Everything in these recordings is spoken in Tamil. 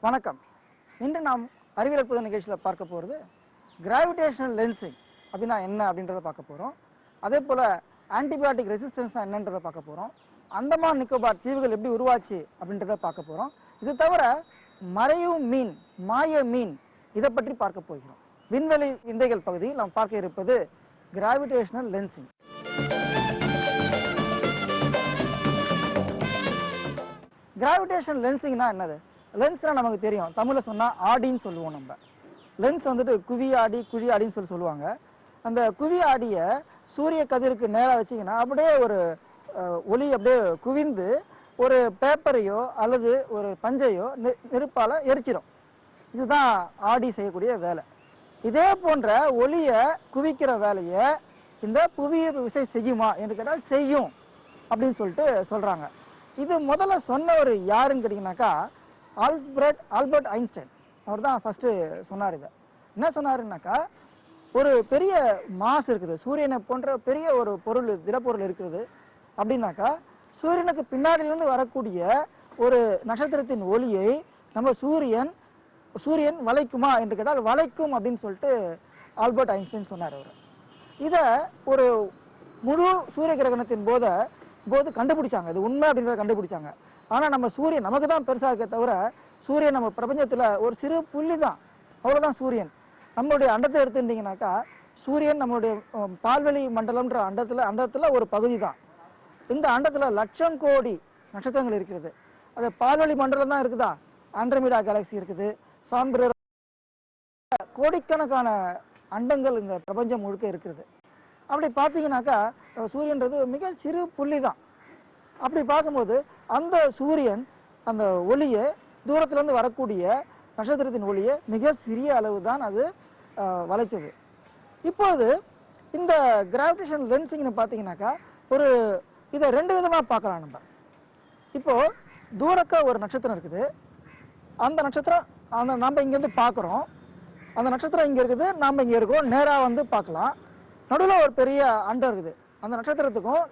வணக்கம். இன்று நாம் அறிவியல் புது நிகழ்ச்சியில் பார்க்க போகிறது கிராவிடேஷனல் லென்சிங் அப்படின்னா என்ன அப்படின்றத பார்க்க போகிறோம். அதே போல் ஆன்டிபயோட்டிக் ரெசிஸ்டன்ஸ்னால் என்னன்றதை பார்க்க போகிறோம். அந்தமான் நிக்கோபார் தீவுகள் எப்படி உருவாச்சு அப்படின்றத பார்க்க போகிறோம். இது தவிர மறையும் மீன், மாய மீன், இதை பற்றி பார்க்க போகிறோம். விண்வெளி விந்தைகள் பகுதியில் நாம் பார்க்க இருப்பது கிராவிடேஷனல் லென்சிங். கிராவிடேஷனல் லென்சிங்னா என்னது? லென்ஸ்னா நமக்கு தெரியும், தமிழில் சொன்னால் ஆடின்னு சொல்லுவோம். நம்ம லென்ஸ் வந்துட்டு குவி ஆடி குழி ஆடின்னு சொல்லுவாங்க. அந்த குவி ஆடியை சூரிய கதிருக்கு நேராக வச்சிங்கன்னா அப்படியே ஒரு ஒளி அப்படியே குவிந்து ஒரு பேப்பரையோ அல்லது ஒரு பஞ்சையோ நெருப்பால் எரிச்சிடும். இதுதான் ஆடி செய்யக்கூடிய வேலை. இதே போன்ற ஒளியை குவிக்கிற வேலையை இந்த புவியீர்ப்பு விசை செய்யுமா என்று கேட்டால் செய்யும் அப்படின்னு சொல்லிட்டு சொல்கிறாங்க. இது முதல்ல சொன்னவர் யாருன்னு கேட்டிங்கனாக்கா ஆல்பர்ட் ஐன்ஸ்டைன். அவர் தான் ஃபஸ்ட்டு சொன்னார். இதை என்ன சொன்னாருன்னாக்கா, ஒரு பெரிய மாஸ் இருக்குது, சூரியனை போன்ற பெரிய ஒரு பொருள், திடப்பொருள் இருக்குது அப்படின்னாக்கா, சூரியனுக்கு பின்னாடியிலேருந்து வரக்கூடிய ஒரு நட்சத்திரத்தின் ஒளியை நம்ம சூரியன் வளைக்குமா என்று கேட்டால் வளைக்கும் அப்படின்னு சொல்லிட்டு ஆல்பர்ட் ஐன்ஸ்டைன் சொன்னார். அவர் இதை ஒரு முழு சூரிய கிரகணத்தின் போது கண்டுபிடிச்சாங்க. இது உண்மை அப்படின்றத கண்டுபிடிச்சாங்க. ஆனால் நம்ம சூரியன் நமக்கு தான் பெருசாக இருக்க தவிர சூரியன் நம்ம பிரபஞ்சத்தில் ஒரு சிறு புள்ளி தான், அவ்வளோதான் சூரியன். நம்மளுடைய அண்டத்தை எடுத்துட்டிங்கனாக்கா, சூரியன் நம்மளுடைய பால்வெளி மண்டலம்ன்ற அண்டத்தில் ஒரு பகுதி தான். இந்த அண்டத்தில் லட்சம் கோடி நட்சத்திரங்கள் இருக்கிறது. அது பால்வெளி மண்டலம் தான் இருக்குதா? ஆண்ட்ரோமீடா கேலக்சி இருக்குது, சாம்பிரர், கோடிக்கணக்கான அண்டங்கள் இந்த பிரபஞ்சம் முழுக்க இருக்கிறது. அப்படி பார்த்தீங்கன்னாக்கா சூரியன்றது மிக சிறு புள்ளி தான். அப்படி பார்க்கும்போது அந்த சூரியன் அந்த ஒளியை, தூரத்திலேருந்து வரக்கூடிய நட்சத்திரத்தின் ஒளியை மிக சிறிய அளவு தான் அது வளைத்தது. இப்போது இந்த கிராவிடேஷன் லென்சிங்னு பார்த்தீங்கன்னாக்கா இதை ரெண்டு விதமாக பார்க்கலாம். இப்போது தூரக்க ஒரு நட்சத்திரம் இருக்குது. அந்த நட்சத்திரம் நம்ம இங்கேருந்து பார்க்குறோம். அந்த நட்சத்திரம் இங்கே இருக்குது, நாம் இங்கே இருக்கோம், நேராக வந்து பார்க்கலாம். நடுவில் ஒரு பெரிய அண்டம் இருக்குது. அந்த நட்சத்திரத்துக்கும்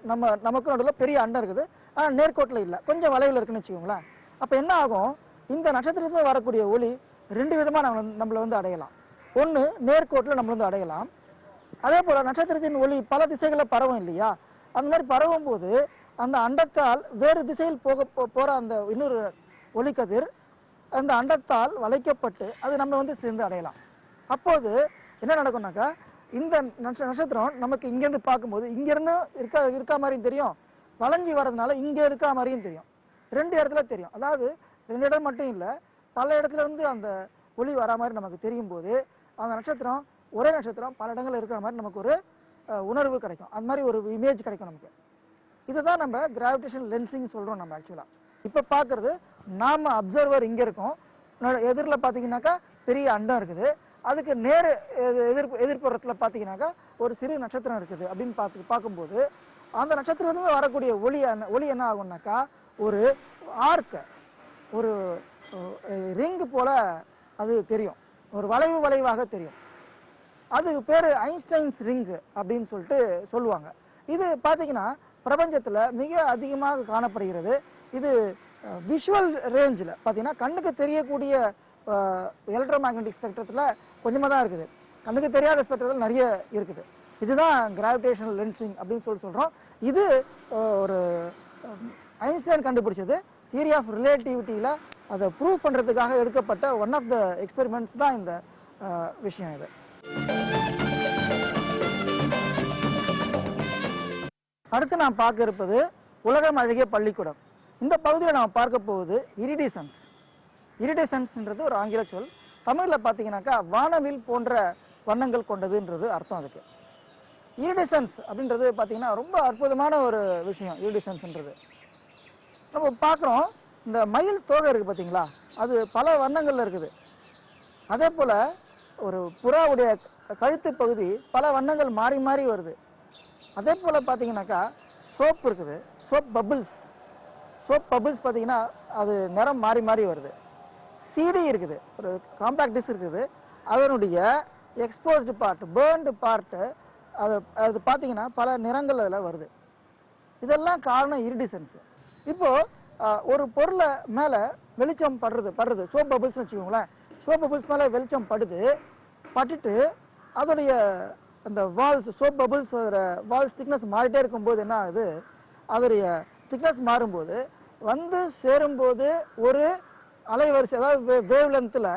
நமக்கும் நடுவில் பெரிய அண்டம் இருக்குது. ஆனால் நேர்கோட்டில் இல்லை, கொஞ்சம் வளைவில் இருக்குன்னு வச்சுக்கோங்களேன். அப்போ என்ன ஆகும், இந்த நட்சத்திரத்தில் வரக்கூடிய ஒளி ரெண்டு விதமாக நம்மளை வந்து அடையலாம். ஒன்று, நேர்கோட்டில் நம்மளை வந்து அடையலாம். அதே போல் நட்சத்திரத்தின் ஒளி பல திசைகளில் பரவும் இல்லையா? அந்த மாதிரி பரவும் போது அந்த அண்டத்தால் வேறு திசையில் போகிற அந்த இன்னொரு ஒளிக்கதிர் அந்த அண்டத்தால் வளைக்கப்பட்டு அது நம்ம வந்து சேர்ந்து அடையலாம். அப்போது என்ன நடக்கும்னாக்கா, இந்த நட்சத்திரம் நமக்கு இங்கேருந்து பார்க்கும்போது இங்கேருந்து இருக்கா மாதிரியும் தெரியும், வளைஞ்சி வர்றதுனால இங்கே இருக்கா மாதிரியும் தெரியும். ரெண்டு இடத்துல தெரியும். அதாவது ரெண்டு இடம் மட்டும் இல்லை, பல இடத்துல இருந்து அந்த ஒளி வரா மாதிரி நமக்கு தெரியும் போது அந்த நட்சத்திரம், ஒரே நட்சத்திரம் பல இடங்கள் இருக்கிற மாதிரி நமக்கு ஒரு உணர்வு கிடைக்கும். அந்த மாதிரி ஒரு இமேஜ் கிடைக்கும் நமக்கு. இதுதான் நம்ம கிராவிடேஷன் லென்சிங் சொல்கிறோம். நம்ம ஆக்சுவலாக இப்போ பார்க்குறது, நாம் அப்சர்வர் இங்கே இருக்கோம், எதிரில் பார்த்தீங்கன்னாக்கா பெரிய அண்டம் இருக்குது, அதுக்கு நேர் எதிர்ப்புறத்தில் பார்த்தீங்கன்னாக்கா ஒரு சிறு நட்சத்திரம் இருக்குது அப்படின்னு பார்க்கும்போது அந்த நட்சத்திரத்துலேருந்து வரக்கூடிய ஒளி என்ன ஆகும்னாக்கா ஒரு ஆர்க்க, ஒரு ரிங்கு போல் அது தெரியும், ஒரு வளைவாக தெரியும். அது பேர் ஐன்ஸ்டைன்ஸ் ரிங்கு அப்படின்னு சொல்லிட்டு சொல்லுவாங்க. இது பார்த்தீங்கன்னா பிரபஞ்சத்தில் மிக அதிகமாக காணப்படுகிறது. இது விஷுவல் ரேஞ்சில் பார்த்தீங்கன்னா கண்ணுக்கு தெரியக்கூடிய எலக்ட்ரோ மேக்னெட்டிக் ஸ்பெக்ட்ரத்தில் கொஞ்சமாக தான் இருக்குது, கண்ணுக்கு தெரியாத ஸ்பெக்ட்ரத்தில் நிறைய இருக்குது. இதுதான் கிராவிடேஷனல் லென்சிங் அப்படின்னு சொல்கிறோம். இது ஒரு ஐன்ஸ்டைன் கண்டுபிடிச்சது. தியரி ஆஃப் ரிலேட்டிவிட்டியில் அதை ப்ரூவ் பண்ணுறதுக்காக எடுக்கப்பட்ட ஒன் ஆஃப் த எக்ஸ்பெரிமெண்ட்ஸ் தான் இந்த விஷயம். இது அடுத்து நாம் பார்க்க இருப்பது உலகம் அழகிய பள்ளிக்கூடம். இந்த பகுதியில் நாம் பார்க்க போவது இரிடிசன்ஸ். இரிடிசன்ஸ்ன்றது ஒரு ஆங்கில சொல். தமிழில் பார்த்தீங்கன்னாக்கா வானவில் போன்ற வண்ணங்கள் கொண்டதுன்றது அர்த்தம். அதுக்கு இரிடிசன்ஸ் அப்படின்றது பார்த்தீங்கன்னா ரொம்ப அற்புதமான ஒரு விஷயம். இரிடிசன்ஸ்ன்றது நம்ம பார்க்குறோம், இந்த மயில் தோகை இருக்குது பார்த்தீங்களா, அது பல வண்ணங்களில் இருக்குது. அதே போல் ஒரு புறாவுடைய கழுத்து பகுதி பல வண்ணங்கள் மாறி மாறி வருது. அதே போல் பார்த்தீங்கன்னாக்கா சோப் இருக்குது, சோப் பபிள்ஸ் பார்த்தீங்கன்னா அது நிறம் மாறி மாறி வருது. சிடி இருக்குது, ஒரு காம்பேக்ட் டிஸ்க் இருக்குது, அதனுடைய எக்ஸ்போஸ்டு பார்ட், பேர்ன்டு பார்ட்டு அது பார்த்தீங்கன்னா பல நிறங்கள் அதில் வருது. இதெல்லாம் காரணம் இரிடிசன்ஸு. இப்போது ஒரு பொருளை மேலே வெளிச்சம் படுறது சோப் பபிள்ஸ்னு வச்சுக்கோங்களேன். சோப் பபிள்ஸ் மேலே வெளிச்சம் பட்டுட்டு அதோடைய அந்த walls soap bubbles walls thickness மாறிட்டே இருக்கும்போது என்ன ஆகுது, அதோடைய திக்னஸ் மாறும்போது வந்து சேரும்போது ஒரு அலைவரிசை, அதாவது வேவ் லென்த்தில்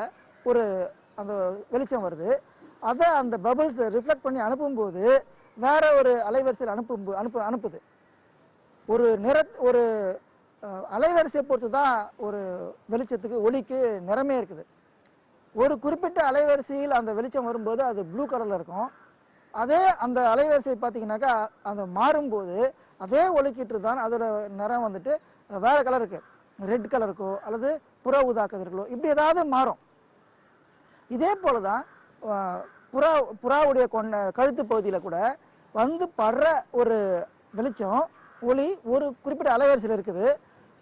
ஒரு அந்த வெளிச்சம் வருது. அதை அந்த பபிள்ஸ் ரிஃப்ளெக்ட் பண்ணி அனுப்பும்போது வேற ஒரு அலைவரிசையில் அனுப்புது. ஒரு அலைவரிசையை பொறுத்து தான் ஒரு வெளிச்சத்துக்கு ஒளிக்கு நிறமே இருக்குது. ஒரு குறிப்பிட்ட அலைவரிசையில் அந்த வெளிச்சம் வரும்போது அது ப்ளூ கலரில் இருக்கும். அதே அந்த அலைவரிசை பார்த்தீங்கன்னாக்கா அந்த மாறும்போது அதே ஒளிக்கிட்டு தான் அதோட நிறம் வந்துட்டு வேற கலருக்கு, ரெட் கலருக்கோ அல்லது புற ஊதா கதிர்களோ இப்படி ஏதாவது மாறும். இதே போல தான் புறாவுடைய கழுத்து பகுதியில் கூட வந்து படுற ஒரு வெளிச்சம் ஒளி ஒரு குறிப்பிட்ட அலைவரிசையில் இருக்குது.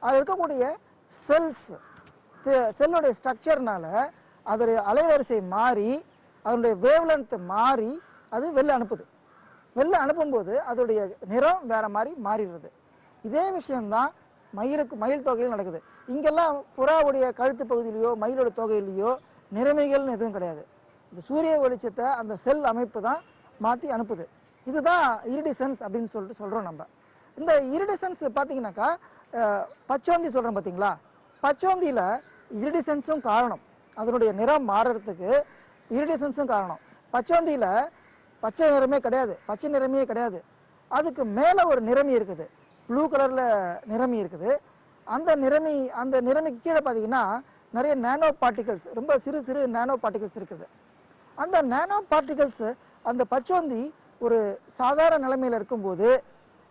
அது இருக்கக்கூடிய செல்லுடைய ஸ்ட்ரக்சர்னால அதோடைய அலைவரிசை மாறி அதனுடைய வேவ்லென்த் மாறி அது வெளில அனுப்பும்போது அதோடைய நிறம் வேற மாதிரி மாறிடுறது. இதே விஷயம்தான் மயில் தொகையில் நடக்குது. இங்கெல்லாம் புறாவுடைய கழுத்து பகுதியிலையோ மயிலோட தொகையிலையோ நிறமிகள்னு எதுவும் கிடையாது. இந்த சூரிய வெளிச்சத்தை அந்த செல் அமைப்பு தான் மாற்றி அனுப்புது. இதுதான் இரிடிசன்ஸ் அப்படின்னு சொல்கிறோம் நம்ம. இந்த இரிடிசன்ஸ் பார்த்தீங்கன்னாக்கா பச்சோந்தி சொல்கிறோம் பார்த்தீங்களா, பச்சோந்தியில் இரிடிசன்ஸும் காரணம், அதனுடைய நிறம் மாறுறதுக்கு இரிடிசன்ஸும் காரணம். பச்சோந்தியில் பச்சை நிறமே கிடையாது, அதுக்கு மேலே ஒரு நிறமி இருக்குது, ப்ளூ கலரில் நிறமி இருக்குது. அந்த நிறமிக்கு கீழே பார்த்தீங்கன்னா நிறைய நானோ பார்ட்டிகல்ஸ், ரொம்ப சிறு நானோ பார்ட்டிகல்ஸ் இருக்குது. அந்த நானோ பார்ட்டிகல்ஸ் அந்த பச்சோந்தி ஒரு சாதாரண நிலைமையில் இருக்கும்போது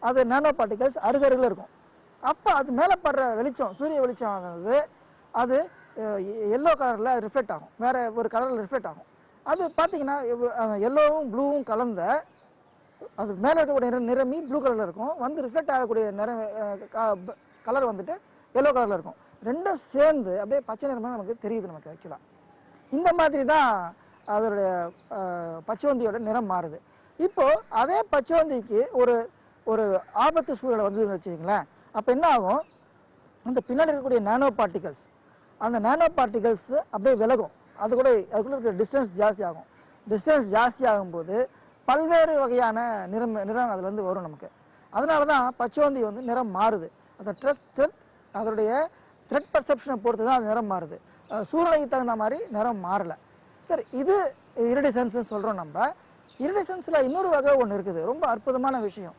அது நானோ பார்ட்டிகல்ஸ் அருகருகில் இருக்கும். அப்போ அது மேலே படுற வெளிச்சம், சூரிய வெளிச்சம் ஆகுது, அது எல்லோ கலரில் ரிஃப்ளெக்ட் ஆகும், வேற ஒரு கலரில் ரிஃப்ளெக்ட் ஆகும். அது பார்த்தீங்கன்னா எல்லோவும் ப்ளூவும் கலந்த அது மேலே இருக்கக்கூடிய நிறமி ப்ளூ கலரில் இருக்கும், வந்து ரிஃப்ளெக்ட் ஆகக்கூடிய கலர் வந்துட்டு எல்லோ கலரில் இருக்கும். ரெண்டும் சேர்ந்து அப்படியே பச்சை நிறமாக நமக்கு தெரியுது. நமக்கு ஆக்சுவலாக இந்த மாதிரி தான் அதோடைய பச்சோந்தியோட நிறம் மாறுது. இப்போ அதே பச்சோந்திக்கு ஒரு ஆபத்து சூழலை வந்து வச்சுக்கிங்களேன், அப்போ என்ன ஆகும், அந்த பின்னாடி இருக்கக்கூடிய நானோ பார்ட்டிகல்ஸ், அந்த நானோ பார்ட்டிகல்ஸ் அப்படியே விலகும், அதுக்குள்ளே இருக்கிற டிஸ்டன்ஸ் ஜாஸ்தி ஆகும்போது பல்வேறு வகையான நிறம் அதுலேருந்து வரும் நமக்கு. அதனால தான் பச்சோந்தி வந்து நிறம் மாறுது. அந்த அதனுடைய த்ரெட் பர்செப்ஷனை பொறுத்து தான் அது நிறம் மாறுது, சூழ்நிலைக்கு தகுந்த மாதிரி நிறம் மாறலை. சரி, இது இரிடிசன்ஸ்னு சொல்கிறோம் நம்ம. இரிடிசன்ஸில் இன்னொரு வகை ஒன்று இருக்குது, ரொம்ப அற்புதமான விஷயம்.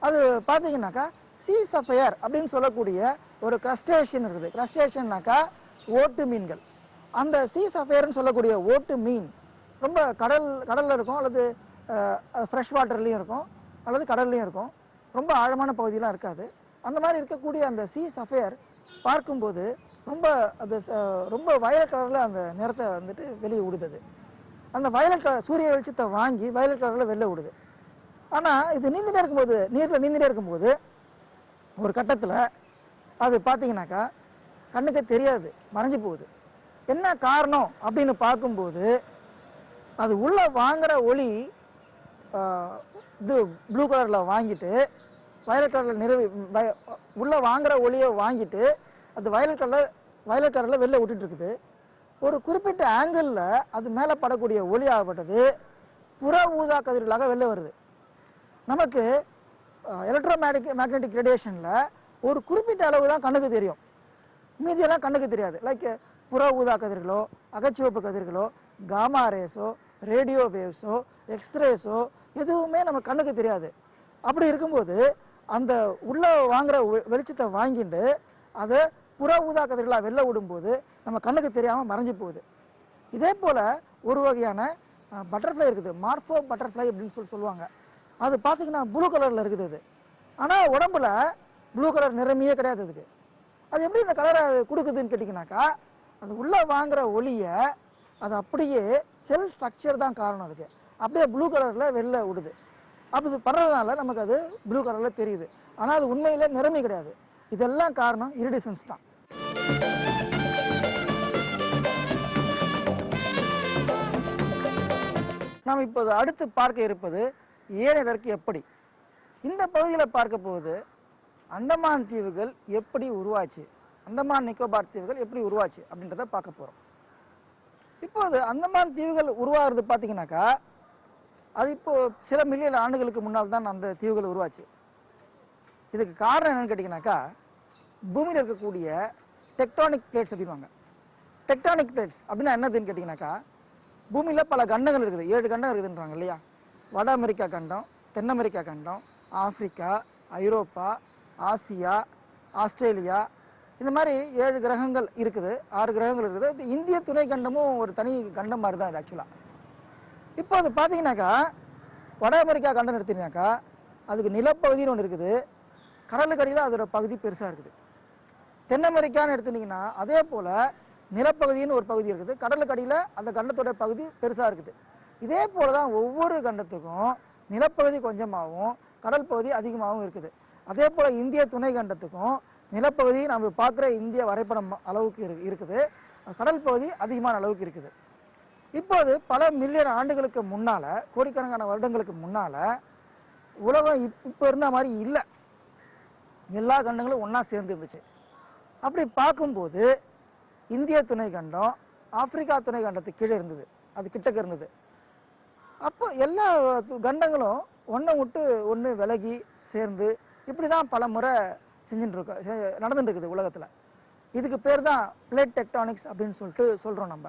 அது பார்த்தீங்கன்னாக்கா சீ சஃபயர் அப்படின்னு சொல்லக்கூடிய ஒரு கிரஸ்டேஷன் இருக்குது. கிரஸ்டேஷன்னாக்கா ஓட்டு மீன்கள். அந்த சீ சஃபயர்னு சொல்லக்கூடிய ஓட்டு மீன் ரொம்ப கடலில் இருக்கும், அல்லது ஃப்ரெஷ் வாட்டர்லேயும் இருக்கும், அல்லது கடல்லையும் இருக்கும், ரொம்ப ஆழமான பகுதியெலாம் இருக்காது. அந்த மாதிரி இருக்கக்கூடிய அந்த சீ சஃபயர் பார்க்கும்போது ரொம்ப வயலட் கலரில் அந்த நிறத்தை வந்துட்டு வெளியே விடுது. அந்த வயலட் கலர் சூரிய வெளிச்சத்தை வாங்கி வயலட் கலரில் வெளில விடுது. ஆனால் இது நீரில் நீந்திட்டே இருக்கும்போது ஒரு கட்டத்தில் அது பார்த்தீங்கன்னாக்கா கண்ணுக்கு தெரியாது, மறைஞ்சு போகுது. என்ன காரணம் அப்படின்னு பார்க்கும்போது அது உள்ளே வாங்குகிற ஒளி இது ப்ளூ கலரில் வாங்கிட்டு வயலட் கலரில் உள்ளே வாங்குகிற ஒளியை வாங்கிட்டு அது வயலட் கலரில் வெளில விட்டுட்டு இருக்குது. ஒரு குறிப்பிட்ட ஆங்கிளில் அது மேலே படக்கூடிய ஒளி ஆகப்பட்டது புற ஊதா கதிர்களாக வெளில வருது. நமக்கு எலக்ட்ரோமேக்னெட்டிக் ரேடியேஷனில் ஒரு குறிப்பிட்ட அளவு தான் கண்ணுக்கு தெரியும், மீதியெல்லாம் கண்ணுக்கு தெரியாது. லைக் புற ஊதா கதிர்களோ அகச்சிவப்பு கதிர்களோ காமா ரேஸோ ரேடியோ வேவ்ஸோ எக்ஸ்ரேஸோ எதுவுமே நம்ம கண்ணுக்கு தெரியாது. அப்படி இருக்கும்போது அந்த உள்ள வாங்குகிற வெளிச்சத்தை வாங்கிட்டு அதை புற ஊதா கதிர்களாக வெளில விடும்போது நம்ம கண்ணுக்கு தெரியாமல் மறைஞ்சு போகுது. இதே போல் ஒரு வகையான பட்டர்ஃப்ளை இருக்குது, மார்ஃபோ பட்டர்ஃப்ளை அப்படின்னு சொல்லுவாங்க. அது பார்த்தீங்கன்னா ப்ளூ கலரில் இருக்குது. அது ஆனால் உடம்புல ப்ளூ கலர் நிறமையே கிடையாது அதுக்கு. அது எப்படி இந்த கலரை கொடுக்குதுன்னு கேட்டிங்கனாக்கா அது உள்ளே வாங்குகிற ஒளியை அது அப்படியே செல் ஸ்ட்ரக்சர் தான் காரணம், அதுக்கு அப்படியே ப்ளூ கலரில் வெளில விடுது. அப்படி படுறதுனால நமக்கு அது ப்ளூ கலரில் தெரியுது. ஆனால் அது உண்மையில் நிறமே கிடையாது. இதெல்லாம் காரணம் இரிடிசன்ஸ் தான். நாம் இப்போது அடுத்து பார்க்க இருப்பது ஏன் இதற்கு எப்படி. இந்த பகுதியில் பார்க்க போவது அந்தமான் தீவுகள் எப்படி உருவாச்சு, அந்தமான் நிக்கோபார் தீவுகள் எப்படி உருவாச்சு அப்படின்றத பார்க்க போகிறோம். இப்போது அந்தமான் தீவுகள் உருவாகிறது பார்த்தீங்கன்னாக்கா, அது இப்போ சில மில்லியன் ஆண்டுகளுக்கு முன்னால் தான் அந்த தீவுகள் உருவாச்சு. இதுக்கு காரணம் என்னன்னு கேட்டிங்கனாக்கா, பூமியில் இருக்கக்கூடிய டெக்டானிக் பிளேட்ஸ் அப்படின்வாங்க. டெக்டானிக் பிளேட்ஸ் அப்படின்னா என்னதுன்னு கேட்டிங்கனாக்கா, பூமியில் பல கண்டங்கள் இருக்குது, 7 கண்டம் இருக்குதுன்றாங்க இல்லையா. வட அமெரிக்கா கண்டம், தென் அமெரிக்கா கண்டம், ஆப்பிரிக்கா, ஐரோப்பா, ஆசியா, ஆஸ்திரேலியா, இந்த மாதிரி 7 கிரகங்கள் இருக்குது, 6 கிரகங்கள் இருக்குது. இந்திய துணை கண்டமும் ஒரு தனி கண்டம் மாதிரி தான் இது ஆக்சுவலாக. இப்போ அது பார்த்தீங்கன்னாக்கா, வட அமெரிக்கா கண்டம் எடுத்தீங்கன்னாக்கா அதுக்கு நிலப்பகுதின்னு ஒன்று இருக்குது, கடலுக்கு அடியில் அதோட பகுதி பெருசாக இருக்குது. தென் அமெரிக்கான்னு எடுத்துட்டிங்கன்னா அதே போல் நிலப்பகுதின்னு ஒரு பகுதி இருக்குது, கடலுக்கு அடியில் அந்த கண்டத்தோட பகுதி பெருசாக இருக்குது. இதே போல் தான் ஒவ்வொரு கண்டத்துக்கும் நிலப்பகுதி கொஞ்சமாகவும் கடல் பகுதி அதிகமாகவும் இருக்குது. அதே போல் இந்திய துணை கண்டத்துக்கும் நிலப்பகுதி நம்ம பார்க்குற இந்திய வரைபடம் அளவுக்கு இருக்குது, கடல் பகுதி அதிகமான அளவுக்கு இருக்குது. இப்போது பல மில்லியன் ஆண்டுகளுக்கு முன்னால், கோடிக்கணக்கான வருடங்களுக்கு முன்னால் உலகம் இப்போ இருந்த மாதிரி இல்லை, எல்லா கண்டங்களும் ஒன்றா சேர்ந்து இருந்துச்சு. அப்படி பார்க்கும்போது இந்திய துணை கண்டம் ஆப்பிரிக்கா துணை கண்டத்துக்கு கீழே இருந்தது, அது கிட்டக்க இருந்தது. அப்போ எல்லா கண்டங்களும் ஒன்றை விட்டு ஒன்று விலகி சேர்ந்து இப்படி தான் பல முறை நடந்துட்டு இருக்குது உலகத்தில். இதுக்கு பேர் தான் பிளேட் டெக்டானிக்ஸ் அப்படின்னு சொல்லிட்டு சொல்கிறோம் நம்ம.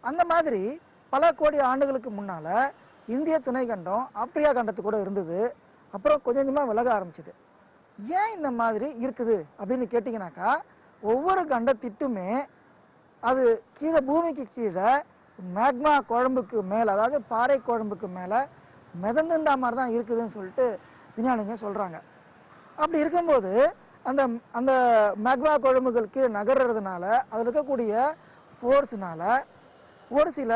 அந்த மாதிரி பல கோடி ஆண்டுகளுக்கு முன்னால் இந்திய துணை கண்டம் ஆப்பிரிக்கா கண்டத்து கூட இருந்தது, அப்புறம் கொஞ்சம் கொஞ்சமாக விலக ஆரம்பிச்சிது. ஏன் இந்த மாதிரி இருக்குது அப்படின்னு கேட்டிங்கனாக்கா, ஒவ்வொரு கண்டத்திட்டுமே அது கீழே பூமிக்கு கீழே மேக்மா குழம்புக்கு மேலே, அதாவது பாறை குழம்புக்கு மேலே மிதந்துண்டா மாதிரி தான் இருக்குதுன்னு சொல்லிட்டு விஞ்ஞானிங்க சொல்கிறாங்க. அப்படி இருக்கும்போது அந்த அந்த மேக்மா குழம்புகள் கீழே நகர்றதுனால அதில் இருக்கக்கூடிய ஃபோர்ஸ்னால ஒரு சில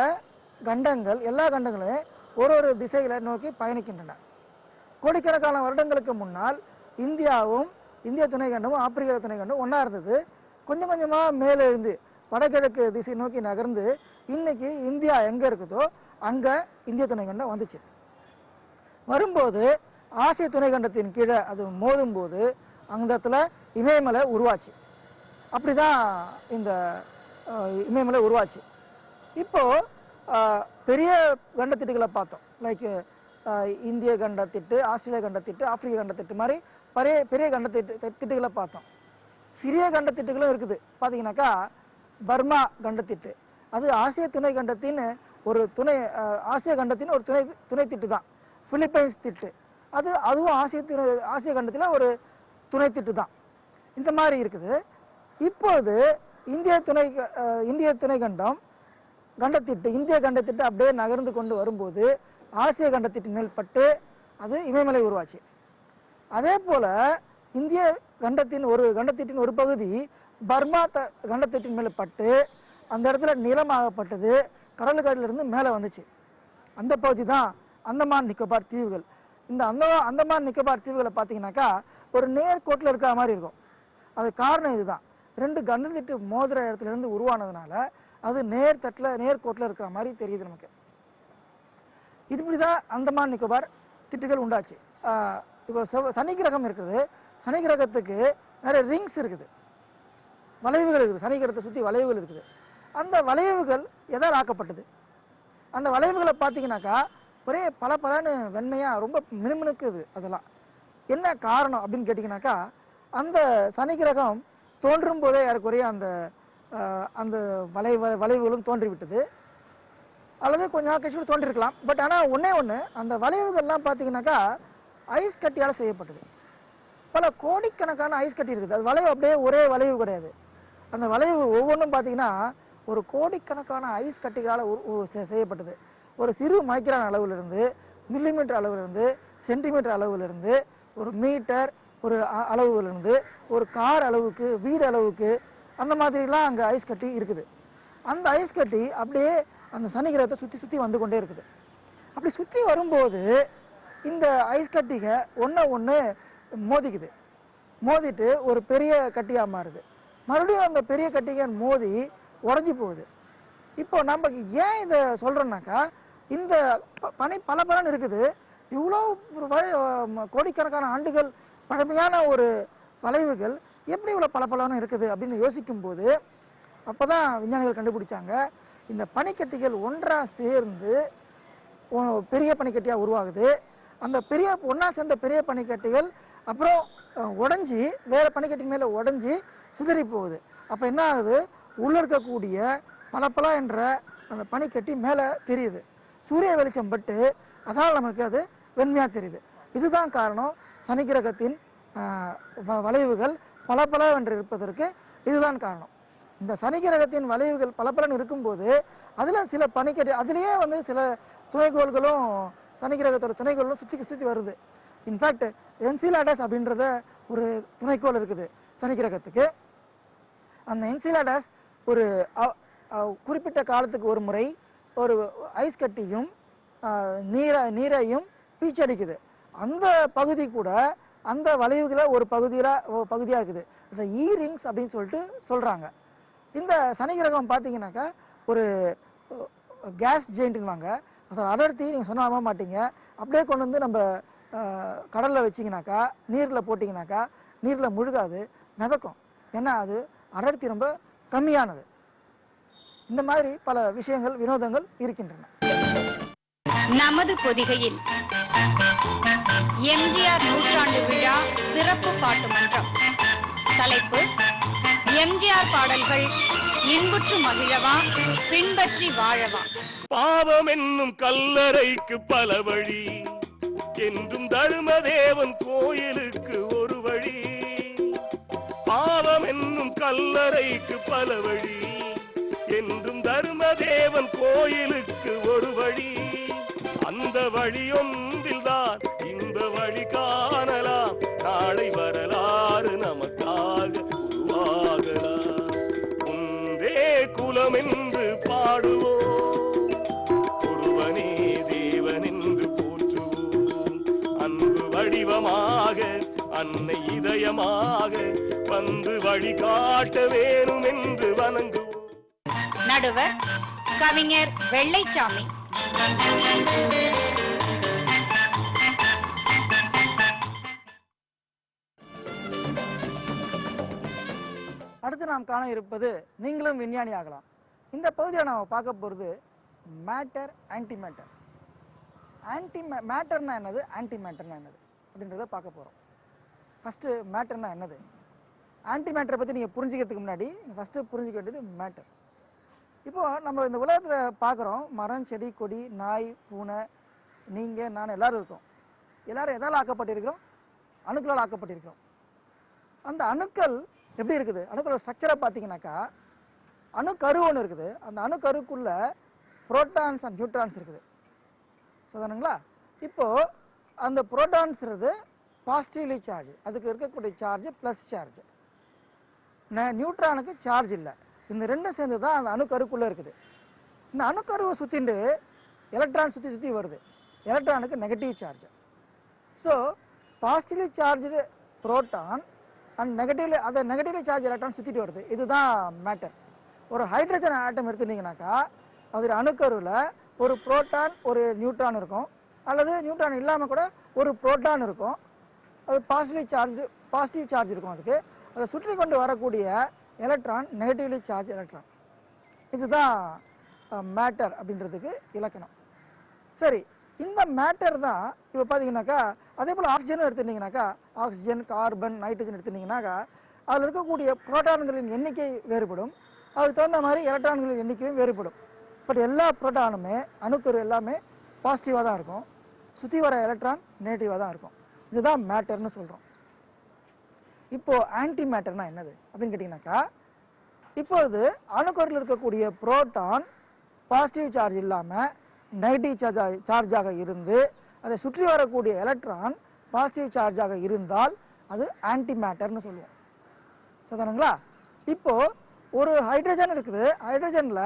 கண்டங்கள், எல்லா கண்டங்களும் ஒரு ஒரு திசைகளை நோக்கி பயணிக்கின்றன. கோடிக்கணக்கான வருடங்களுக்கு முன்னால் இந்தியாவும் இந்திய துணை கண்டமும் ஆப்பிரிக்கா துணை கண்டமும் ஒன்றா இருந்தது. கொஞ்சம் கொஞ்சமாக மேலே எழுந்து வடகிழக்கு திசை நோக்கி நகர்ந்து இன்னைக்கு இந்தியா எங்கே இருக்குதோ அங்கே இந்திய துணை கண்டம் வந்துச்சு. வரும்போது ஆசிய துணை கண்டத்தின் கீழே அது மோதும் போது அந்த இடத்துல இமயமலை உருவாச்சு. அப்படி தான் இந்த இமயமலை உருவாச்சு. இப்போது பெரிய கண்டத்திட்டுகளை பார்த்தோம், லைக் இந்திய கண்டத்திட்டு, ஆஸ்திரேலிய கண்டத்திட்டு, ஆப்பிரிக்க கண்டத்திட்டு மாதிரி பெரிய கண்டத்திட்டுகளை பார்த்தோம். சிறிய கண்டத்திட்டுகளும் இருக்குது. பார்த்தீங்கன்னாக்கா பர்மா கண்டத்திட்டு, அது ஆசிய துணை கண்டத்தின் ஒரு ஆசிய கண்டத்தின் ஒரு துணை திட்டு தான். பிலிப்பைன்ஸ் திட்டு, அதுவும் ஆசிய கண்டத்தில் ஒரு துணை திட்டு தான். இந்த மாதிரி இருக்குது. இப்போது இந்திய துணை கண்டத்திட்டு இந்திய கண்டத்திட்டு அப்படியே நகர்ந்து கொண்டு வரும்போது ஆசிய கண்டத்திட்டு மேல் பட்டு அது இமயமலை உருவாச்சு. அதே போல இந்திய கண்டத்தின் ஒரு பகுதி பர்மா கண்டத்தின் மேலே பட்டு அந்த இடத்துல நிலமாகப்பட்டது, கடலுக்கடியிலிருந்து மேலே வந்துச்சு. அந்த பகுதி தான் அந்தமான் நிக்கோபார் தீவுகள். இந்த அந்தமான் நிக்கோபார் தீவுகளை பார்த்தீங்கன்னாக்கா ஒரு நேர்கோட்டில் இருக்கிற மாதிரி இருக்கும். அது காரணம் இதுதான், 2 கண்டத்திட்டு மோதிர இடத்துல இருந்து உருவானதுனால அது நேர்கோட்டில் இருக்கிற மாதிரி தெரியுது நமக்கு. இப்படிதான் அந்தமான் நிக்கோபார் திட்டுகள் உண்டாச்சு. இப்போ சனி கிரகம் இருக்குது, சனி கிரகத்துக்கு நிறைய ரிங்ஸ் இருக்குது, வளைவுகள் இருக்குது, சனி கிரகத்தை சுற்றி வளைவுகள் இருக்குது. அந்த வளைவுகள் எதால் ஆக்கப்பட்டது? அந்த வளைவுகளை பார்த்தீங்கன்னாக்கா ஒரே பலன்னு வெண்மையாக ரொம்ப மினுமினுக்குது. அதெல்லாம் என்ன காரணம் அப்படின்னு கேட்டிங்கனாக்கா, அந்த சனி கிரகம் தோன்றும் போதே ஏறக்குறைய அந்த வளைவுகளும் தோன்றிவிட்டது, அல்லது கொஞ்சம் நாள் கழிச்சு தோன்றிருக்கலாம். பட் ஆனால் ஒன்று அந்த வளைவுகள்லாம் பார்த்தீங்கன்னாக்கா ஐஸ் கட்டியால் செய்யப்பட்டது. பல கோடிக்கணக்கான ஐஸ் கட்டி இருக்குது. அது வளைவு அப்படியே ஒரே வளைவு கிடையாது. அந்த வளைவு ஒவ்வொன்றும் பார்த்தீங்கன்னா ஒரு கோடிக்கணக்கான ஐஸ் கட்டிகளால் செய்யப்பட்டது. ஒரு சிறு மைக்ரான் அளவிலிருந்து, மில்லிமீட்டர் அளவிலிருந்து, சென்டிமீட்டர் அளவிலிருந்து, ஒரு மீட்டர் ஒரு அளவுலேருந்து, ஒரு கார் அளவுக்கு, வீடு அளவுக்கு, அந்த மாதிரிலாம் அங்கே ஐஸ் கட்டி இருக்குது. அந்த ஐஸ் கட்டி அப்படியே அந்த சனி கிரகத்தை சுற்றி வந்து கொண்டே இருக்குது. அப்படி சுற்றி வரும்போது இந்த ஐஸ் கட்டிக ஒன்று மோதிக்குது. மோதிட்டு ஒரு பெரிய கட்டியாக மாறுது. மறுபடியும் அந்த பெரிய கட்டிக மோதி உடஞ்சி போகுது. இப்போ நம்ம ஏன் இதை சொல்கிறோம்னாக்கா, இந்த பனி பலன்னு இருக்குது, இவ்வளோ கோடிக்கணக்கான ஆண்டுகள் பழமையான ஒரு வளைவுகள் எப்படி இவ்வளோ பளபளன்னு இருக்குது அப்படின்னு யோசிக்கும் போது அப்போ தான் விஞ்ஞானிகள் கண்டுபிடிச்சாங்க, இந்த பனிக்கட்டிகள் ஒன்றாக சேர்ந்து பெரிய பனிக்கட்டியாக உருவாகுது. அந்த ஒன்றா சேர்ந்த பெரிய பனிக்கட்டிகள் அப்புறம் உடஞ்சி வேறு பனிக்கட்டி மேலே உடஞ்சி சிதறி போகுது. அப்போ என்ன ஆகுது, உள்ளே இருக்கக்கூடிய பளபள என்ற அந்த பனிக்கட்டி மேலே தெரியுது. சூரிய வெளிச்சம் பட்டு அதனால் நமக்கு அது வெண்மையாக தெரியுது. இதுதான் காரணம், சனி கிரகத்தின் வளைவுகள் பளபளவென்று இருப்பதற்கு இதுதான் காரணம். இந்த சனி கிரகத்தின் வளைவுகள் பளபளன்னு இருக்கும்போது அதில் சில பனிக்கட்டி, அதுலேயே வந்து சில துணைக்கோள்களும் சனி கிரகத்தோட துணைக்கோள்களும் சுற்றி வருது. இன்ஃபேக்ட் என்சிலாடஸ் அப்படின்றத ஒரு துணைக்கோள் இருக்குது சனி கிரகத்துக்கு. அந்த என்சிலாடஸ் ஒரு குறிப்பிட்ட காலத்துக்கு ஒரு முறை ஒரு ஐஸ் கட்டியும் நீரையும் பீச்சடிக்குது. அந்த பகுதி கூட அந்த வளைவுகளை ஒரு பகுதியாக இருக்குது. ஈ ரிங்ஸ் அப்படின்னு சொல்லிட்டு சொல்கிறாங்க. இந்த சனி கிரகம் பார்த்தீங்கன்னாக்கா ஒரு கேஸ் ஜெயிண்ட்டுவாங்க. அதோட அடர்த்தி நீங்கள் சொன்ன நம்ப மாட்டீங்க. அப்படியே கொண்டு வந்து நம்ம கடலில் வச்சிங்கனாக்கா, நீரில் போட்டிங்கனாக்கா நீரில் முழுகாது, மிதக்கும். ஏன்னா அது அடர்த்தி ரொம்ப கம்மியானது. இந்த மாதிரி பல விஷயங்கள், வினோதங்கள் இருக்கின்றன. நமது பொதிகையில் எம்ஜிஆர் நூற்றாண்டு விழா சிறப்பு பாட்டு மன்றம். தலைப்பு: எம்ஜிஆர் பாடல்கள் இன்புற்று மகிழவா, பின்பற்றி வாழவா. பாவம் என்னும் கல்லறைக்கு பல வழி, என்றும் தர்மதேவன் கோயிலுக்கு ஒரு வழி. பாவம் என்னும் கல்லறைக்கு பல வழி, என்றும் தர்மதேவன் கோயிலுக்கு ஒரு வழி. அந்த வழியொன்றில்தான் இந்த வழி காணலாம். நாளை வரலாறு நமக்காக உருவாகலாம். ஒன்றே குலம் என்று பாடுவோம், ஒருவனே தேவன் என்று போற்றுவோம். அன்பு வடிவமாக அன்னை இதயமாக வந்து வழிகாட்ட வேணும் என்று வணங்குவோம். நடுவர் கவிஞர் வெள்ளைச்சாமி. அடுத்து நாம் காண இருப்பது நீங்களும் விஞ்ஞானி ஆகலாம். இந்த பகுதியில் நாம் பார்க்க போகிறது மேட்டர், ஆன்டி மேட்டர். மேட்டர்னா என்னது, ஆன்டி மேட்டர்னா என்னது அப்படின்றத பார்க்க போகிறோம். ஃபஸ்ட்டு மேட்டர்னா என்னது, ஆன்டி மேட்டரை பற்றி நீங்கள் புரிஞ்சுக்கிறதுக்கு முன்னாடி ஃபஸ்ட்டு புரிஞ்சிக்க வேண்டியது மேட்டர். இப்போது நம்ம இந்த உலகத்தில் பார்க்குறோம், மரம், செடி, கொடி, நாய், பூனை, நீங்கள், நான் எல்லோரும் இருக்கோம். எல்லோரும் எதால் ஆக்கப்பட்டிருக்கிறோம், அணுக்களால் ஆக்கப்பட்டிருக்கிறோம். அந்த அணுக்கள் எப்படி இருக்குது, அணுக்களோட ஸ்ட்ரக்சரை பார்த்தீங்கன்னாக்கா, அணுக்கரு ஒன்று இருக்குது. அந்த அணுக்கருக்குள்ளே புரோட்டான்ஸ் அண்ட் நியூட்ரான்ஸ் இருக்குது. சரிங்களா? இப்போது அந்த புரோட்டான்ஸ்றது பாசிட்டிவ்லி சார்ஜ், அதுக்கு இருக்கக்கூடிய சார்ஜ் ப்ளஸ் சார்ஜ். நியூட்ரானுக்கு சார்ஜ் இல்லை. இந்த ரெண்டும் சேர்ந்து தான் அந்த அணுக்கருக்குள்ளே இருக்குது. இந்த அணுக்கருவை சுற்றிட்டு எலக்ட்ரான் சுற்றி வருது. எலக்ட்ரானுக்கு negative charge. So positively charge proton and negatively charge electron சுற்றிட்டு வருது. இதுதான் மேட்டர். ஒரு ஹைட்ரஜன் ஆட்டம் எடுத்துட்டிங்கனாக்கா அதில் அணுக்கருவில் ஒரு புரோட்டான் ஒரு நியூட்ரான் இருக்கும், அல்லது நியூட்ரான் இல்லாமல் கூட ஒரு புரோட்டான் இருக்கும். அது பாசிட்டிவ் சார்ஜ் இருக்கும். அதுக்கு அதை சுற்றி கொண்டு வரக்கூடிய எலக்ட்ரான் நெகட்டிவ்லி சார்ஜ் எலக்ட்ரான். இதுதான் மேட்டர் அப்படின்றதுக்கு இலக்கணம். சரி, இந்த மேட்டர் தான் இப்போ பார்த்தீங்கன்னாக்கா, அதே போல் ஆக்சிஜன் எடுத்துட்டிங்கனாக்கா, ஆக்சிஜன், கார்பன், நைட்ரஜன் எடுத்துட்டிங்கனாக்கா அதில் இருக்கக்கூடிய புரோட்டான்களின் எண்ணிக்கை வேறுபடும். அதுக்கு தகுந்த மாதிரி எலக்ட்ரான்களின் எண்ணிக்கையும் வேறுபடும். பட் எல்லா புரோட்டானுமே, அணுக்கரு எல்லாமே பாசிட்டிவாக தான் இருக்கும். சுற்றி வர எலக்ட்ரான் நெகட்டிவாக தான் இருக்கும். இதுதான் மேட்டர்னு சொல்கிறோம். இப்போது ஆன்டி மேட்டர்னா என்னது அப்படின்னு கேட்டிங்கனாக்கா, இப்பொழுது அணுக்கருவில் இருக்கக்கூடிய புரோட்டான் பாசிட்டிவ் சார்ஜ் இல்லாமல் நெகட்டிவ் சார்ஜாக இருந்து அதை சுற்றி வரக்கூடிய எலக்ட்ரான் பாசிட்டிவ் சார்ஜாக இருந்தால் அது ஆன்டி மேட்டர்னு சொல்லுவோம். சரிங்களா? இப்போது ஒரு ஹைட்ரஜன் இருக்குது. ஹைட்ரஜனில்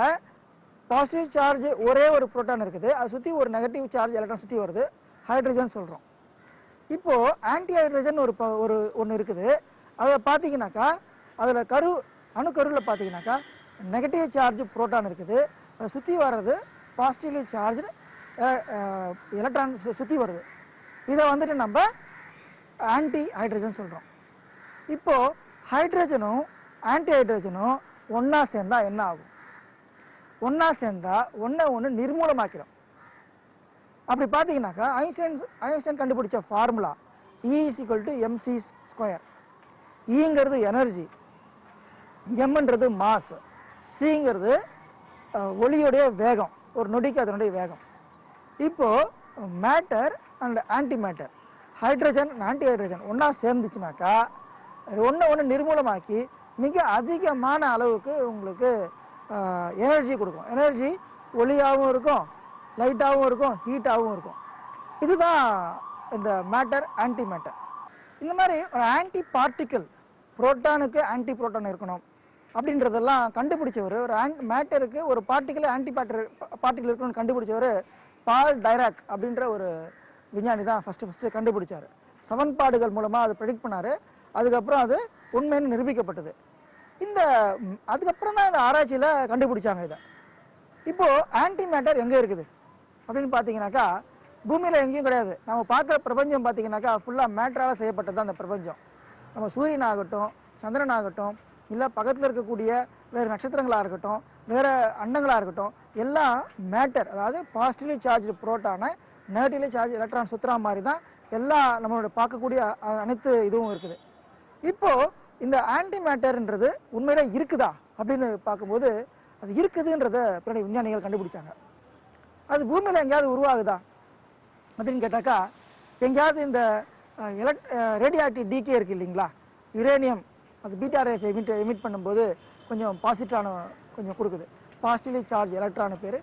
பாசிட்டிவ் சார்ஜ் ஒரே ஒரு புரோட்டான் இருக்குது. அதை சுற்றி ஒரு நெகட்டிவ் சார்ஜ் எலக்ட்ரான் சுற்றி வருது, ஹைட்ரஜன் சொல்கிறோம். இப்போது ஆன்டி ஹைட்ரஜன் ஒன்று இருக்குது. அதை பார்த்தீங்கன்னாக்கா அதில் அணுக்கருவில் பார்த்தீங்கன்னாக்கா நெகட்டிவ் சார்ஜ் புரோட்டான் இருக்குது. அதை சுற்றி வர்றது பாசிட்டிவ்லி சார்ஜ் எலக்ட்ரான் சுற்றி வருது. இதை வந்துட்டு நம்ம ஆன்டி ஹைட்ரஜன் சொல்கிறோம். இப்போது ஹைட்ரஜனும் ஆன்டி ஹைட்ரஜனும் ஒன்றா சேர்ந்தா என்ன ஆகும்? ஒன்றா சேர்ந்தா ஒன்று நிர்மூலமாக்கிறோம். அப்படி பார்த்தீங்கன்னாக்கா ஐன்ஸ்டைன் கண்டுபிடிச்ச ஃபார்முலா E = mc². ஈங்கிறது எனர்ஜி, எம்ன்றது மாஸ், சிங்கிறது ஒளியுடைய வேகம், ஒரு நொடிக்கு அதனுடைய வேகம். இப்போ matter and antimatter, hydrogen antihydrogen ஒன்றா சேர்ந்துச்சுனாக்கா ஒன்று நிர்மூலமாக்கி மிக அதிகமான அளவுக்கு உங்களுக்கு எனர்ஜி கொடுக்கும். எனர்ஜி ஒளியாகவும் இருக்கும், லைட்டாகவும் இருக்கும், ஹீட்டாகவும் இருக்கும். இதுதான் இந்த மேட்டர் ஆன்டி மேட்டர். இந்த மாதிரி ஒரு ஆன்டி பார்ட்டிக்கிள், புரோட்டானுக்கு ஆன்டி புரோட்டான் இருக்கணும் அப்படின்றதெல்லாம் கண்டுபிடிச்சவர், ஒரு மேட்டருக்கு ஒரு பார்ட்டிக்கிள் ஆன்டி பார்ட்டிக்கிள் இருக்கணும்னு கண்டுபிடிச்சவர் பால் டைராக் அப்படின்ற ஒரு விஞ்ஞானி தான் ஃபஸ்ட்டு கண்டுபிடிச்சார். சமன்பாடுகள் மூலமாக அதை ப்ரெடிக்ட் பண்ணார். அதுக்கப்புறம் அது உண்மைன்னு நிரூபிக்கப்பட்டது. அதுக்கப்புறம் தான் இந்த ஆராய்ச்சியில் கண்டுபிடிச்சாங்க இதை. இப்போது ஆன்டி மேட்டர் எங்கே இருக்குது அப்படின்னு பார்த்தீங்கன்னாக்கா பூமியில் எங்கேயும் கிடையாது. நம்ம பார்க்குற பிரபஞ்சம் பார்த்தீங்கன்னாக்கா ஃபுல்லாக மேட்டரால் செய்யப்பட்டது தான் அந்த பிரபஞ்சம். நம்ம சூரியன் ஆகட்டும், சந்திரன் ஆகட்டும், இல்லை பக்கத்தில் இருக்கக்கூடிய வேறு நட்சத்திரங்களாக இருக்கட்டும், வேறு அண்டங்களாக இருக்கட்டும், எல்லாம் மேட்டர், அதாவது பாசிட்டிவ்லி சார்ஜ் புரோட்டானை நெகட்டிவ்லி சார்ஜ் எலக்ட்ரான் சுற்றுறா மாதிரி தான் எல்லாம் நம்மளோட பார்க்கக்கூடிய அனைத்து இதுவும் இருக்குது. இப்போது இந்த ஆன்டி மேட்டர்ன்றது உண்மையில இருக்குதா அப்படின்னு பார்க்கும்போது அது இருக்குதுன்றத பின்னாடி விஞ்ஞானிகள் கண்டுபிடிச்சாங்க. அது பூமியில் எங்கேயாவது உருவாகுதா அப்படின்னு கேட்டாக்கா, எங்கேயாவது இந்த ரேடியாக்டிவ் டீகே இருக்குது இல்லைங்களா, யுரேனியம், அது பீட்டா ரேஸ் எமிட் பண்ணும்போது கொஞ்சம் பாசிட்ரான கொஞ்சம் கொடுக்குது. பாசிட்டிவ்லி சார்ஜ் எலக்ட்ரானு பேர்,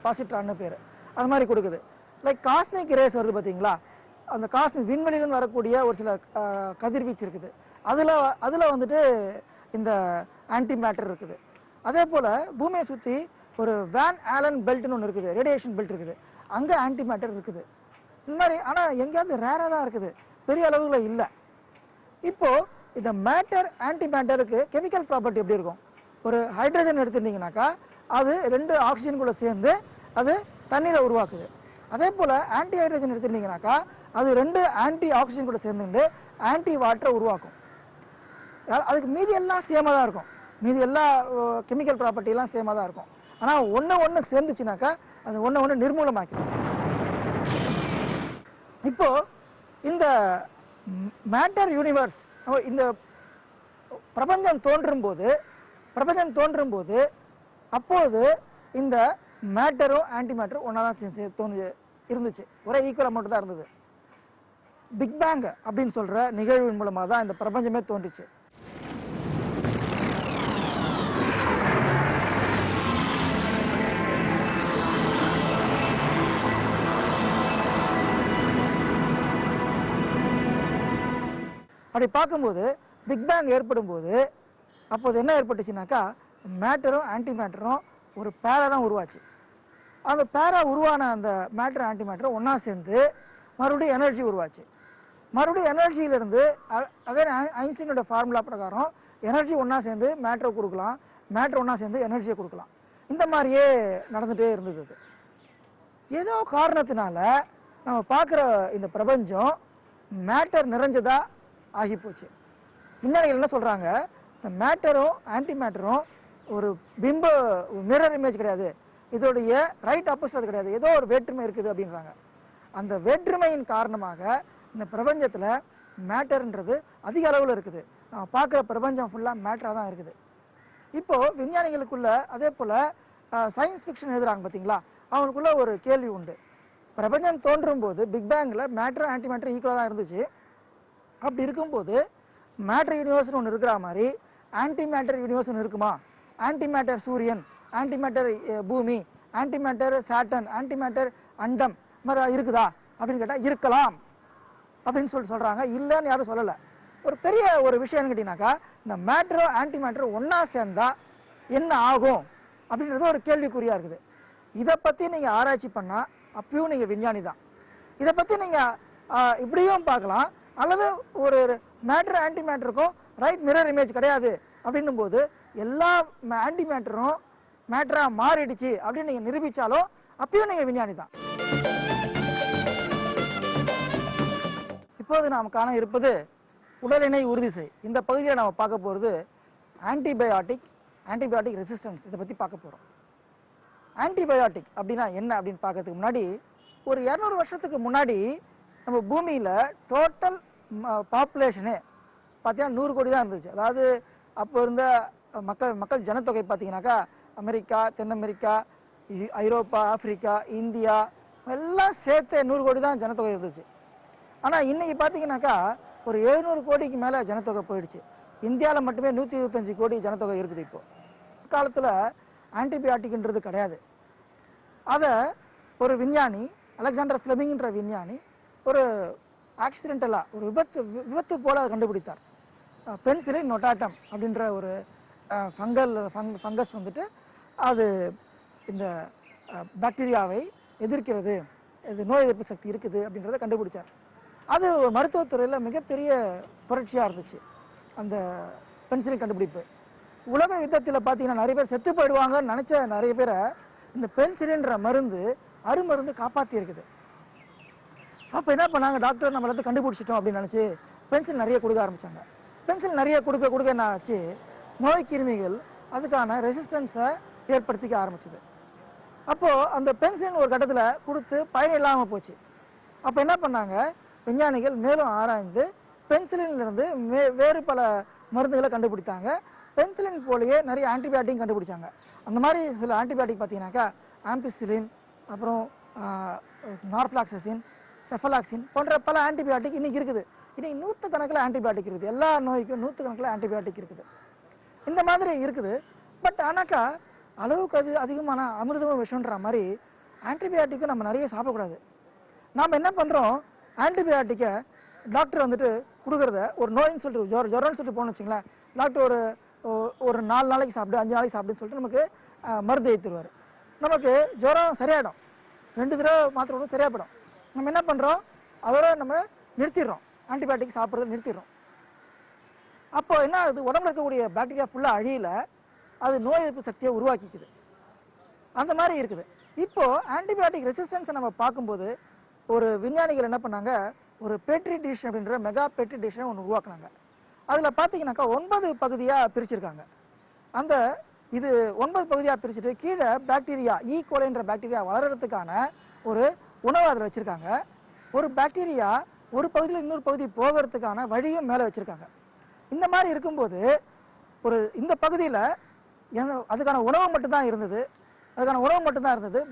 பாசிட்ரான்னு பேர், அது மாதிரி கொடுக்குது. லைக் காஸ்மிக் ரேஸ் வருது பார்த்தீங்களா, அந்த காஸ்மிக் விண்வெளியிலிருந்து வரக்கூடிய ஒரு சில கதிர்வீச்சு இருக்குது. அதில் வந்துட்டு இந்த ஆன்டி மேட்டர் இருக்குது. அதே போல் பூமியை சுற்றி ஒரு வேன் ஆலன் பெல்ட்னு ஒன்று இருக்குது, ரேடியேஷன் பெல்ட் இருக்குது, அங்கே ஆன்டி மேட்டர் இருக்குது. இந்த மாதிரி ஆனால் எங்கேயாவது ரேராக தான் இருக்குது, பெரிய அளவுகளில் இல்லை. இப்போது இந்த மேட்டர் ஆன்டி மேட்டருக்கு கெமிக்கல் ப்ராப்பர்ட்டி எப்படி இருக்கும்? ஒரு ஹைட்ரஜன் எடுத்துட்டிங்கனாக்கா அது 2 ஆக்சிஜன் கூட சேர்ந்து அது தண்ணீரை உருவாக்குது. அதே போல் ஆன்டி ஹைட்ரஜன் எடுத்துட்டிங்கனாக்கா அது 2 ஆன்டி ஆக்சிஜன் கூட சேர்ந்துட்டு ஆன்டி வாட்டரை உருவாக்கும். அதுக்கு மீதி எல்லாம் சேமாக தான் இருக்கும், மீதி எல்லா கெமிக்கல் ப்ராப்பர்ட்டிலாம் சேமாக தான் இருக்கும். ஆனால் ஒன்று சேர்ந்துச்சுனாக்கா அது ஒன்று நிர்மூலமாக்கிடும். இப்போது இந்த மேட்டர் யூனிவர்ஸ், இந்த பிரபஞ்சம் தோன்றும் போது அப்போது இந்த மேட்டரும் ஆன்டி மேட்டரும் ஒன்றா தான் இருந்துச்சு, ஒரே ஈக்குவல் அமௌண்ட் தான் இருந்தது. பிக் பேங் அப்படின்னு சொல்கிற நிகழ்வின் மூலமாக தான் இந்த பிரபஞ்சமே தோன்றிச்சு. அப்படி பார்க்கும்போது பிக் பேங் ஏற்படும் போது அப்போது என்ன ஏற்பட்டுச்சுனாக்கா மேட்டரும் ஆன்டி மேட்டரும் ஒரு பேரா தான் உருவாச்சு. அந்த பேரா உருவான அந்த மேட்டர் ஆன்டி மேட்டரும் ஒன்றா சேர்ந்து மறுபடியும் எனர்ஜி உருவாச்சு. மறுபடியும் எனர்ஜியிலேருந்து அகைன் ஐன்ஸ்டீனோட ஃபார்முலா பிரகாரம் எனர்ஜி ஒன்றா சேர்ந்து மேட்டரை கொடுக்கலாம், மேட்டர் ஒன்றா சேர்ந்து எனர்ஜியை கொடுக்கலாம். இந்த மாதிரியே நடந்துகிட்டே இருந்தது. அது ஏதோ காரணத்தினால நம்ம பார்க்குற இந்த பிரபஞ்சம் மேட்டர் நிறைஞ்சதா ஆகி போச்சு. விஞ்ஞானிகள் என்ன சொல்கிறாங்க, இந்த மேட்டரும் ஆன்டி மேட்டரும் ஒரு மிரர் இமேஜ் கிடையாது, இதோடைய ரைட் ஆப்போசிட் அது கிடையாது, ஏதோ ஒரு வேற்றுமை இருக்குது அப்படின்றாங்க. அந்த வேற்றுமையின் காரணமாக இந்த பிரபஞ்சத்தில் மேட்டர்ன்றது அதிக அளவில் இருக்குது. நம்ம பார்க்குற பிரபஞ்சம் ஃபுல்லாக மேட்டராக தான் இருக்குது. இப்போது விஞ்ஞானிகளுக்குள்ள அதே போல் சயின்ஸ் ஃபிக்ஷன் எழுதுகிறாங்க பார்த்தீங்களா, அவங்களுக்குள்ள ஒரு கேள்வி உண்டு. பிரபஞ்சம் தோன்றும் போது பிக் பேங்கில் மேட்டர் ஆன்டி மேட்டர் ஈக்குவலாக தான் இருந்துச்சு. அப்படி இருக்கும்போது மேட்டர் யூனிவர்ஸ்னு ஒன்று இருக்கிற மாதிரி ஆன்டி மேட்டர் யூனிவர்ஸ் ஒன்று இருக்குமா? ஆன்டி மேட்டர் சூரியன், ஆன்டி மேட்டர் பூமி, antimatter Saturn, antimatter அண்டம் மாதிரி இருக்குதா அப்படின்னு கேட்டால் இருக்கலாம் அப்படின்னு சொல்கிறாங்க. இல்லைன்னு யாரும் சொல்லலை. ஒரு பெரிய ஒரு விஷயம்னு கேட்டிங்கனாக்கா, இந்த மேட்டரும் ஆன்டி மேட்டரும் ஒன்றா சேர்ந்தா என்ன ஆகும் அப்படின்றது ஒரு கேள்விக்குறியாக இருக்குது. இதை பற்றி நீங்கள் ஆராய்ச்சி பண்ணால் அப்பயும் நீங்கள் விஞ்ஞானி தான். இதை பற்றி நீங்கள் இப்படியும் பார்க்கலாம், அல்லது ஒரு மேட்டர் ஆன்டி மேட்டருக்கும் ரைட் மிரர் இமேஜ் கிடையாது அப்படின்னும் போது எல்லா ஆன்டி மேட்டரும் மேட்டராக மாறிடுச்சு அப்படின்னு நீங்கள் நிரூபித்தாலும் அப்பயும் நீங்கள் விஞ்ஞானி தான். இப்போது நாம் காண இருப்பது உடலினை உறுதி செய். இந்த பகுதியில் நம்ம பார்க்க போகிறது ஆன்டிபயோட்டிக் ரெசிஸ்டன்ஸ். இதை பற்றி பார்க்க போகிறோம். ஆன்டிபயோட்டிக் அப்படின்னா என்ன அப்படின்னு பார்க்கறதுக்கு முன்னாடி ஒரு 200 வருஷத்துக்கு முன்னாடி நம்ம பூமியில் டோட்டல் பாப்புலேஷனு பார்த்தீங்கன்னா 100 கோடி தான் இருந்துச்சு. அதாவது அப்போ இருந்த மக்கள் ஜனத்தொகை பார்த்தீங்கன்னாக்கா அமெரிக்கா, தென் அமெரிக்கா, ஐரோப்பா, ஆப்பிரிக்கா, இந்தியா எல்லாம் சேர்த்து 100 கோடி தான் ஜனத்தொகை இருந்துச்சு. ஆனால் இன்னைக்கு பார்த்தீங்கன்னாக்கா ஒரு 700 கோடிக்கு மேலே ஜனத்தொகை போயிடுச்சு. இந்தியாவில் மட்டுமே 125 கோடி ஜனத்தொகை இருக்குது. இப்போ காலத்தில் ஆன்டிபயாட்டிக்ன்றது கிடையாது. அதை ஒரு விஞ்ஞானி அலெக்சாண்டர் ஃப்ளெமிங்ன்ற விஞ்ஞானி ஒரு ஆக்சிடென்டலாக ஒரு விபத்து போல கண்டுபிடித்தார். பென்சிலின் நொட்டாட்டம் அப்படின்ற ஒரு ஃபங்கஸ் வந்துட்டு அது இந்த பாக்டீரியாவை எதிர்க்கிறது, இது நோய் எதிர்ப்பு சக்தி இருக்குது அப்படின்றத கண்டுபிடிச்சார். அது மருத்துவத்துறையில் மிகப்பெரிய புரட்சியாக இருந்துச்சு அந்த பென்சிலின் கண்டுபிடிப்பு. உலக யுத்தத்தில் பார்த்தீங்கன்னா நிறைய பேர் செத்து போயிடுவாங்கன்னு நினச்ச நிறைய பேரை இந்த பென்சிலின்ற அருமருந்து காப்பாற்றி இருக்குது. அப்போ என்ன பண்ணாங்க, டாக்டர் நம்ம எல்லாத்தையும் கண்டுபிடிச்சிட்டோம் அப்படின்னு நினச்சி பென்சில் நிறைய கொடுக்க ஆரம்பித்தாங்க. பென்சில் நிறைய கொடுக்க என்ன ஆச்சு, நோய் கிருமிகள் அதுக்கான ரெசிஸ்டன்ஸை ஏற்படுத்திக்க ஆரம்பிச்சது. அப்போது அந்த பென்சிலின் ஒரு கட்டத்தில் கொடுத்து பயன் இல்லாமல் போச்சு. அப்போ என்ன பண்ணாங்க, விஞ்ஞானிகள் மேலும் ஆராய்ந்து பென்சிலின்லேருந்து வேறு பல மருந்துகளை கண்டுபிடித்தாங்க. பென்சிலின் போலேயே நிறைய ஆன்டிபயாட்டிக் கண்டுபிடிச்சாங்க. அந்த மாதிரி சில ஆன்டிபயாட்டிக் பார்த்தீங்கன்னாக்கா ஆம்பிசிலின், அப்புறம் நார்ஃப்ளாக்சசின், செஃபலாக்சின் போன்ற பல ஆன்டிபயாட்டிக் இன்றைக்கி இருக்குது. இன்றைக்கி 100 கணக்கில் ஆன்டிபயாட்டிக் இருக்குது. எல்லா நோய்க்கும் 100 கணக்கில் ஆன்டிபயாட்டிக் இருக்குது. இந்த மாதிரி இருக்குது. பட் ஆனாக்கா அளவுக்கு அதிகமான அமிர்தமும் விஷம்ன்ற மாதிரி ஆன்டிபயாட்டிக்கும் நம்ம நிறைய சாப்பிடக்கூடாது. நாம் என்ன பண்ணுறோம், ஆன்டிபயாட்டிக்கை டாக்டர் வந்துட்டு கொடுக்குறத ஒரு நோயின்னு சொல்லிட்டு ஜுரம்னு சொல்லிட்டு போகணும்னு வச்சுங்களேன், டாக்டர் ஒரு 4 நாளைக்கு சாப்பிடு, 5 நாளைக்கு சாப்பிடுன்னு சொல்லிட்டு நமக்கு மருந்து ஏற்றுருவார். நமக்கு ஜுரம் சரியாயிடும், 2 தடவை மாத்திரை ஒன்று சரியாகிடும். நம்ம என்ன பண்ணுறோம், அதோட நம்ம நிறுத்திடுறோம், ஆன்டிபயாட்டிக் சாப்பிட்றத நிறுத்திடுறோம். அப்போ என்ன ஆகுது, உடம்புல இருக்கக்கூடிய பாக்டீரியா ஃபுல்லாக அழியல, அது நோய் எதிர்ப்பு சக்தியை உருவாக்கிக்குது. அந்த மாதிரி இருக்குது. இப்போது ஆன்டிபயாட்டிக் ரெசிஸ்டன்ஸை நம்ம பார்க்கும்போது ஒரு விஞ்ஞானிகள் என்ன பண்ணாங்க, ஒரு பெட்ரி டிஷ் அப்படின்ற மெகா பெட்ரி டிஷ்ஷை ஒன்று உருவாக்குனாங்க. அதில் பார்த்தீங்கன்னாக்கா 9 பகுதியாக பிரிச்சிருக்காங்க. அந்த இது 9 பகுதியாக பிரிச்சுட்டு கீழே பாக்டீரியா ஈகோலைன்ற பாக்டீரியா வளர்கிறதுக்கான ஒரு உணவு அதில் வச்சுருக்காங்க. ஒரு பாக்டீரியா ஒரு பகுதியில் இன்னொரு பகுதி போகிறதுக்கான வழியும் மேலே வச்சுருக்காங்க. இந்த மாதிரி இருக்கும்போது இந்த பகுதியில் அதுக்கான உணவு மட்டும்தான் இருந்தது.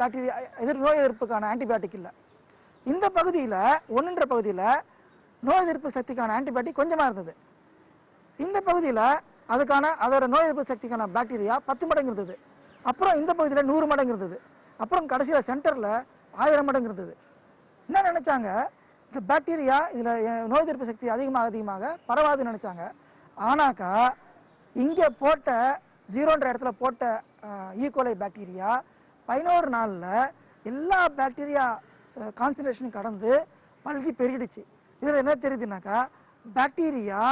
பாக்டீரியா நோய் எதிர்ப்புக்கான ஆன்டிபயாட்டிக் இல்லை. இந்த பகுதியில் ஒன்றுன்ற பகுதியில் நோய் எதிர்ப்பு சக்திக்கான ஆன்டிபயாட்டிக் கொஞ்சமாக இருந்தது. இந்த பகுதியில் அதோட நோய் எதிர்ப்பு சக்திக்கான பாக்டீரியா 10 மடங்கு இருந்தது. அப்புறம் இந்த பகுதியில் 100 மடங்கு இருந்தது. அப்புறம் கடைசியில் சென்டரில் 1000 மடங்கு இருந்தது. என்ன நினச்சாங்க, இந்த பாக்டீரியா இதில் நோய் எதிர்ப்பு சக்தி அதிகமாக பரவாதுன்னு நினச்சாங்க. ஆனாக்கா இங்கே போட்ட 0ன்ற இடத்துல போட்ட ஈகோலை பாக்டீரியா 11 நாளில் எல்லா பாக்டீரியா கான்சன்ட்ரேஷன் கடந்து பல்கி பெருகிடுச்சு. இதில் என்ன தெரியுதுனாக்கா, பாக்டீரியா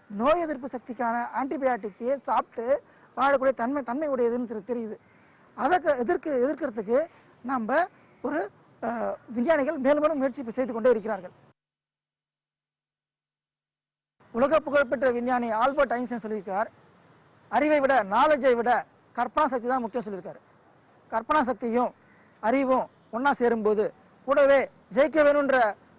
நோய் எதிர்ப்பு சக்திக்கான ஆன்டிபயாட்டிக்கு சாப்பிட்டு வாழக்கூடிய தன்மை உடையதுன்னு தெரியுது. அதை எதிர்க்கிறதுக்கு நம்ம ஒரு விஞ்ஞானிகள் மேலும் முயற்சி செய்து கொண்டே இருக்கிறார்கள். உலக புகழ்பெற்ற விஞ்ஞானி ஆல்பர்ட் ஐன்ஸ்டைன் சொல்லியிருக்கார், அறிவை விட நாலேஜை விட கற்பனா சக்தி தான் முக்கியம் சொல்லியிருக்காரு. கற்பனா சக்தியும் அறிவும் ஒன்றா சேரும்போது, கூடவே ஜெயிக்க வேணுன்ற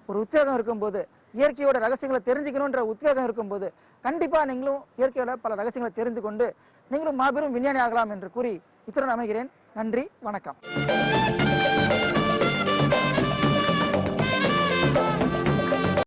ஒரு உத்வேகம் இருக்கும்போது, இயற்கையோட ரகசியங்களை தெரிஞ்சுக்கணுன்ற உத்வேகம் இருக்கும்போது, கண்டிப்பாக நீங்களும் இயற்கையோட பல ரகசியங்களை தெரிந்து கொண்டு நீங்களும் மாபெரும் விஞ்ஞானி ஆகலாம் என்று கூறி இத்துடன் அமைகிறேன். நன்றி, வணக்கம்.